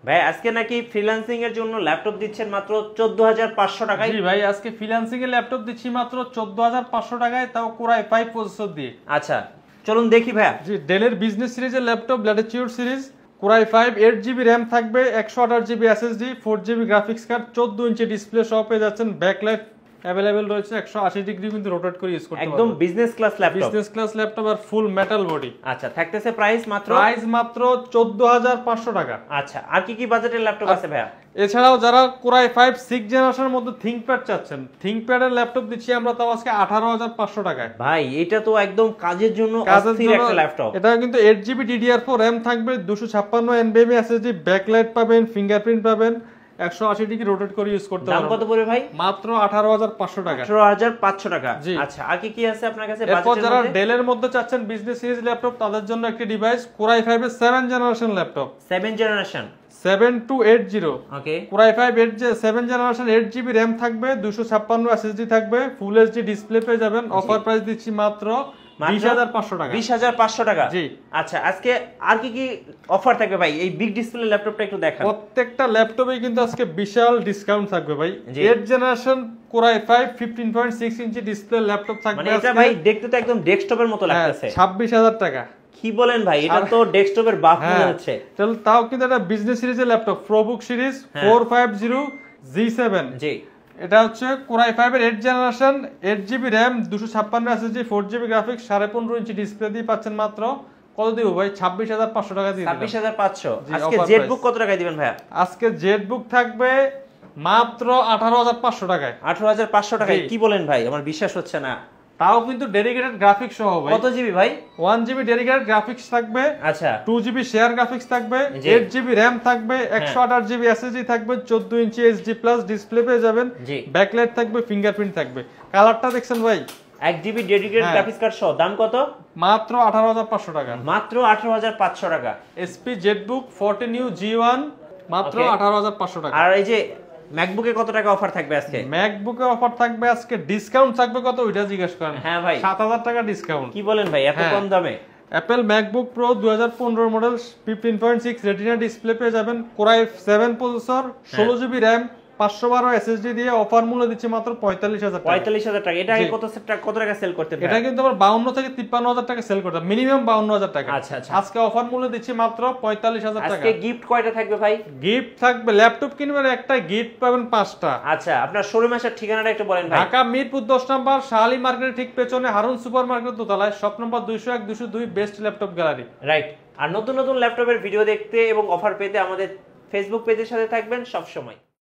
ভাই আজকে নাকি ফ্রিল্যান্সিং এর জন্য ল্যাপটপ দিচ্ছেন মাত্র 14500 টাকায়। জি ভাই, আজকে ফ্রিল্যান্সিং এর ল্যাপটপ দিচ্ছি মাত্র 14500 টাকায়, তাও Core i5 প্রসেসর দিয়ে। আচ্ছা চলুন দেখি ভাইয়া। জি, ডেলের বিজনেস সিরিজের laptop Latitude series, Core i5 8GB RAM থাকবে, 128GB SSD, 4GB graphics card, 14 inch display সহ পেয়ে যাচ্ছেন। ব্যাকলাইট अवेलेबल রয়েছে, 180 ডিগ্রি কিন্তু রোটেট করে ইউজ করতে পারবেন। একদম business class laptop. Business class laptop আর ফুল মেটাল বডি। আচ্ছা থাকতেছে প্রাইস মাত্র 14500 টাকা। আচ্ছা আর কি কি বাজেটের ল্যাপটপ আছে ভাইয়া? এছাড়াও যারা Core i5 6 জেনারেশনের মধ্যে থিংকপ্যাড চাচ্ছেন, থিংকপ্যাডের ল্যাপটপ দিচ্ছি আমরা তাও আজকে 18500 টাকায়। ভাই এটা তো একদম কাজের জন্য অস্থির একটা ল্যাপটপ। এটা কিন্তু 8GB DDR4 RAM থাকবে, 256 NVMe SSD, ব্যাকলাইট পাবেন, ফিঙ্গারপ্রিন্ট পাবেন, 180 ডিগ্রি রোটেট করে ইউজ করতে পারবেন। দাম কত পড়বে ভাই? মাত্র 18500 টাকা। 18500 টাকা। জি। আচ্ছা আর কি কি আছে আপনার কাছে এরপর বাজেটের যারা মধ্যে? ডেলের মধ্যে চাচ্ছেন বিজনেস সিরিজ ল্যাপটপ, তাদের জন্য একটি ডিভাইস Core i5 এর 7 জেনারেশন ল্যাপটপ। 7 জেনারেশন 7280। ওকে। Core i5 7 generation 8GB RAM থাকবে, 256 SSD থাকবে, ফুল এইচডি ডিসপ্লে পেয়ে যাবেন। অফার প্রাইস দিচ্ছি মাত্র 20500 টাকা। 20500 টাকা। জি। আচ্ছা আজকে আর কি কি অফার থাকবে ভাই? এই বিগ ডিসপ্লে ল্যাপটপটা একটু দেখান। প্রত্যেকটা ল্যাপটপে কিন্তু আজকে বিশাল ডিসকাউন্ট থাকবে ভাই। 8 generation Core i5 15.6 inch display laptop থাকবে। মানে এটা ভাই দেখতে তো একদম ডেস্কটপের মতো লাগতেছে। 26000 টাকা। কি বলেন ভাই, এটা তো ডেস্কটপের বাপ মনে হচ্ছে। তাও কিন্তু এটা বিজনেস সিরিজের ল্যাপটপ, প্রোবুক সিরিজ 450G7। জি। এটা হচ্ছে Core i5 এর 8 generation 8GB RAM, 256 SSD, 4GB graphics, 15.5 inch display দিয়ে পাচ্ছেন মাত্র কত দিব ভাই? 26500 টাকা দিয়ে দিলাম। 26500। আজকে জেটবুক কত টাকায় দিবেন ভাইয়া? আজকে জেটবুক থাকবে মাত্র 18500 টাকায়। 18500 টাকায়? কি বলেন ভাই, আমার বিশ্বাস হচ্ছে না। তাও কিন্তু ডেডিকেটেড গ্রাফিক্স সহ ভাই। কত জিবি ভাই? 1GB ডেডিকেটেড গ্রাফিক্স থাকবে। আচ্ছা 2GB শেয়ার গ্রাফিক্স থাকবে, 8GB RAM থাকবে, 128GB SSD থাকবে, 14 ইঞ্চি HD প্লাস ডিসপ্লে পেয়ে যাবেন। ব্যাকলাইট থাকবে, ফিঙ্গারপ্রিন্ট থাকবে। কালারটা দেখছেন ভাই? 1GB ডেডিকেটেড গ্রাফিক্স কার্ড সহ। দাম কত? মাত্র 18500 টাকা। মাত্র 18500 টাকা। SP জেটবুক 14U G1 মাত্র 18500 টাকা। আর এই যে ম্যাকবুকে কত টাকা অফার থাকবে আজকে? ম্যাকবুকে অফার থাকবে আজকে, ডিসকাউন্ট থাকবে কত ওইটা জিজ্ঞেস করেন। হ্যাঁ ভাই 7000 টাকা ডিসকাউন্ট। কি বলেন ভাই, এত কম দামে? Apple MacBook pro 2015 model 15.6 retina display পেয়ে যাবেন। Core i7 processor, 16GB RAM, 512 SSD দিয়ে অফার মূল্য দিচ্ছে মাত্র 45000 টাকা। 45000 টাকা। এটা আগে কত টাকা সেল করতেন? এটা কিন্তু আবার 52 থেকে 53000 টাকা সেল করতে, মিনিমাম 52000 টাকা। আচ্ছা আচ্ছা। আজকে অফার মূল্য দিচ্ছি মাত্র 45000 টাকা। আজকে গিফট কয়টা থাকবে ভাই? গিফট থাকবে, ল্যাপটপ কিনবেন একটা, গিফট পাবেন 5টা। আচ্ছা আপনার শোরুম আসার ঠিকানাটা একটু বলেন ভাই। ঢাকা মিরপুর 10 নম্বর শাহালি মার্কেটের ঠিক পেছনে হারুন সুপার মার্কেট দোতলায়, shop number 201 202 best laptop gallery. Right. আর নতুন নতুন ল্যাপটপের ভিডিও দেখতে এবং অফার পেতে আমাদের ফেসবুক পেজের সাথে থাকবেন সব সময়।